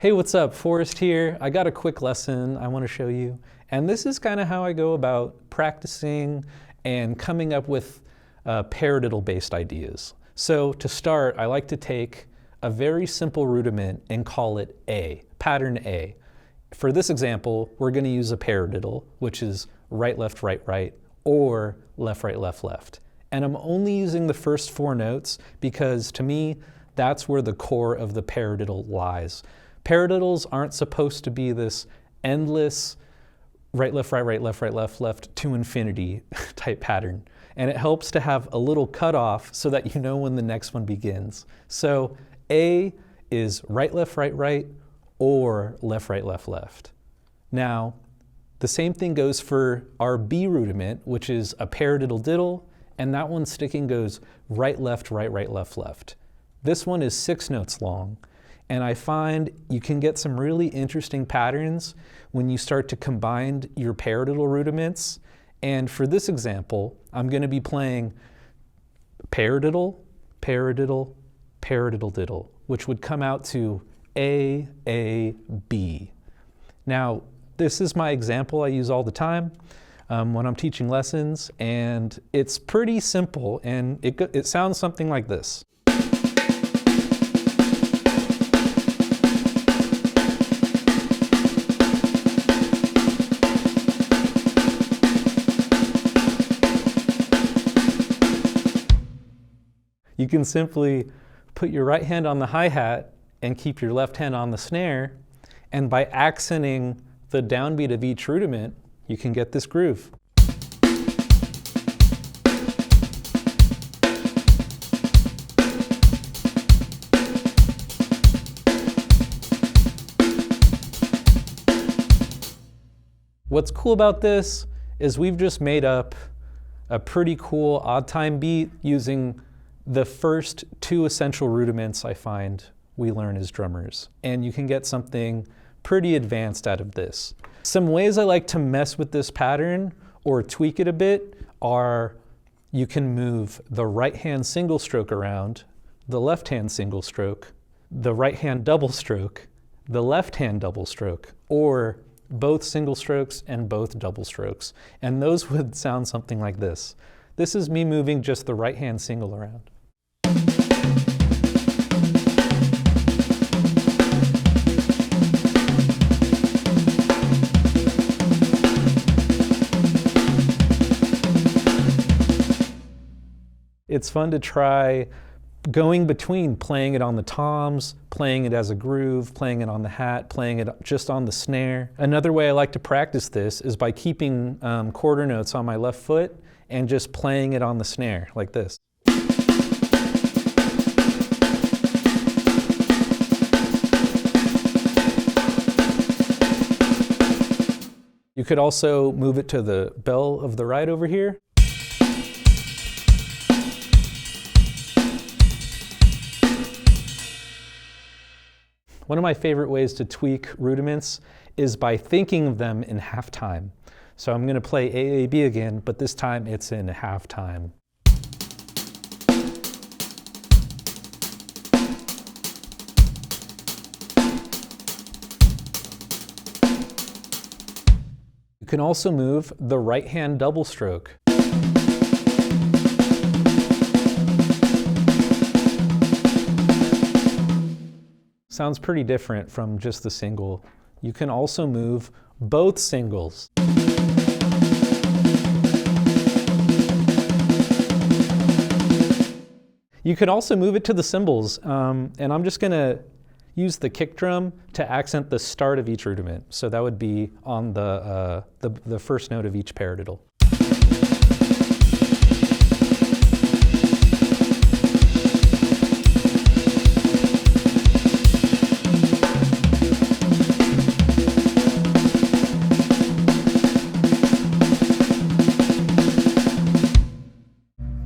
Hey, what's up? Forrest here. I got a quick lesson I want to show you. And this is kind of how I go about practicing and coming up with paradiddle-based ideas. So to start, I like to take a very simple rudiment and call it A, pattern A. For this example, we're going to use a paradiddle, which is right, left, right, or left, left, left. And I'm only using the first four notes because to me, that's where the core of the paradiddle lies. Paradiddles aren't supposed to be this endless right, left, left to infinity type pattern. And it helps to have a little cutoff so that you know when the next one begins. So A is right, left, or left, left. Now, the same thing goes for our B rudiment, which is a paradiddle diddle, and that one sticking goes right, left, left. This one is 6 notes long. And I find you can get some really interesting patterns when you start to combine your paradiddle rudiments. And for this example, I'm going to be playing paradiddle, paradiddle, which would come out to A, B. Now, this is my example I use all the time when I'm teaching lessons, and it's pretty simple, and it sounds something like this. You can simply put your right hand on the hi-hat and keep your left hand on the snare, and by accenting the downbeat of each rudiment, you can get this groove. What's cool about this is we've just made up a pretty cool odd time beat using the first 2 essential rudiments I find we learn as drummers. And you can get something pretty advanced out of this. Some ways I like to mess with this pattern or tweak it a bit are you can move the right hand single stroke around, the left hand single stroke, the right hand double stroke, the left hand double stroke, or both single strokes and both double strokes. And those would sound something like this. This is me moving just the right hand single around. It's fun to try going between playing it on the toms, playing it as a groove, playing it on the hat, playing it just on the snare. Another way I like to practice this is by keeping quarter notes on my left foot and just playing it on the snare like this. You could also move it to the bell of the right over here. One of my favorite ways to tweak rudiments is by thinking of them in half time. So I'm going to play AAB again, but this time it's in half time. You can also move the right hand double stroke. Sounds pretty different from just the single. You can also move both singles. You could also move it to the cymbals, and I'm just gonna use the kick drum to accent the start of each rudiment. So that would be on the first note of each paradiddle.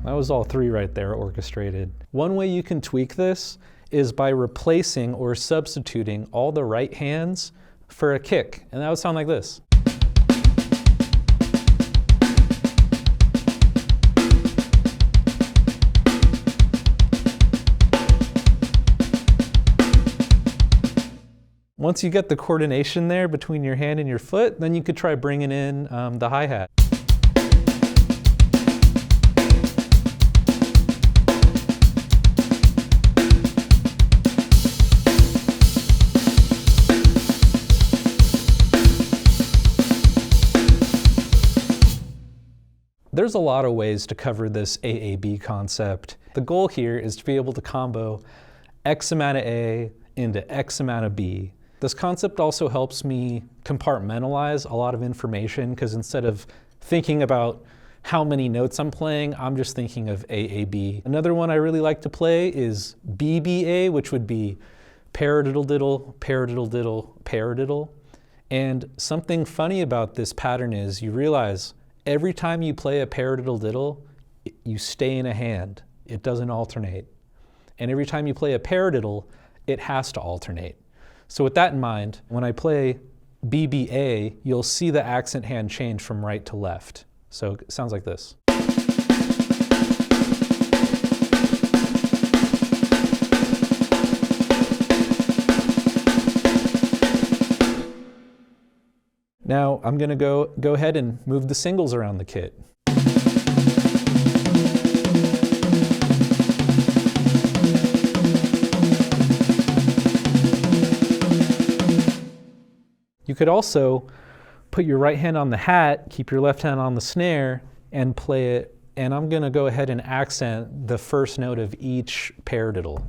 That was all 3 right there orchestrated. One way you can tweak this is by replacing or substituting all the right hands for a kick, and that would sound like this. Once you get the coordination there between your hand and your foot, then you could try bringing in the hi-hat. There's a lot of ways to cover this AAB concept. The goal here is to be able to combo X amount of A into X amount of B. This concept also helps me compartmentalize a lot of information, because instead of thinking about how many notes I'm playing, I'm just thinking of AAB. Another one I really like to play is BBA, which would be paradiddle diddle, paradiddle diddle, paradiddle. And something funny about this pattern is you realize every time you play a paradiddle diddle, you stay in a hand. It doesn't alternate. And every time you play a paradiddle, it has to alternate. So with that in mind, when I play BBA, you'll see the accent hand change from right to left. So it sounds like this. Now I'm going to go ahead and move the singles around the kit. You could also put your right hand on the hat, keep your left hand on the snare, and play it. And I'm going to go ahead and accent the first note of each paradiddle.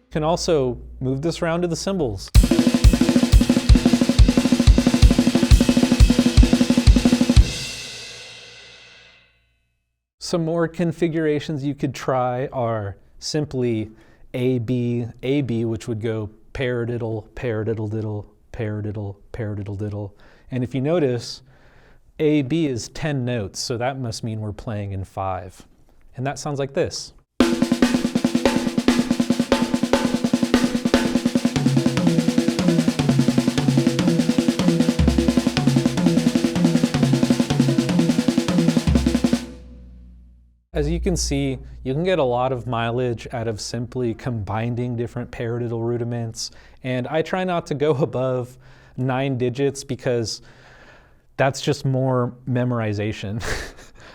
You can also move this around to the cymbals. Some more configurations you could try are simply AB, AB, which would go paradiddle, paradiddle diddle, paradiddle, paradiddle diddle. And if you notice, AB is 10 notes, so that must mean we're playing in 5. And that sounds like this. As you can see, you can get a lot of mileage out of simply combining different paradiddle rudiments, and I try not to go above 9 digits because that's just more memorization.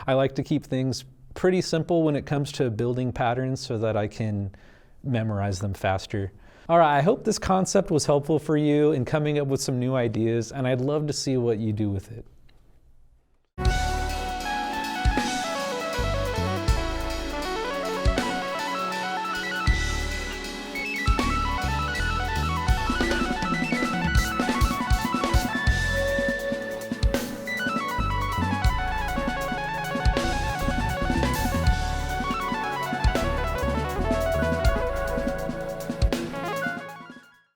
I like to keep things pretty simple when it comes to building patterns so that I can memorize them faster. All right, I hope this concept was helpful for you in coming up with some new ideas, and I'd love to see what you do with it.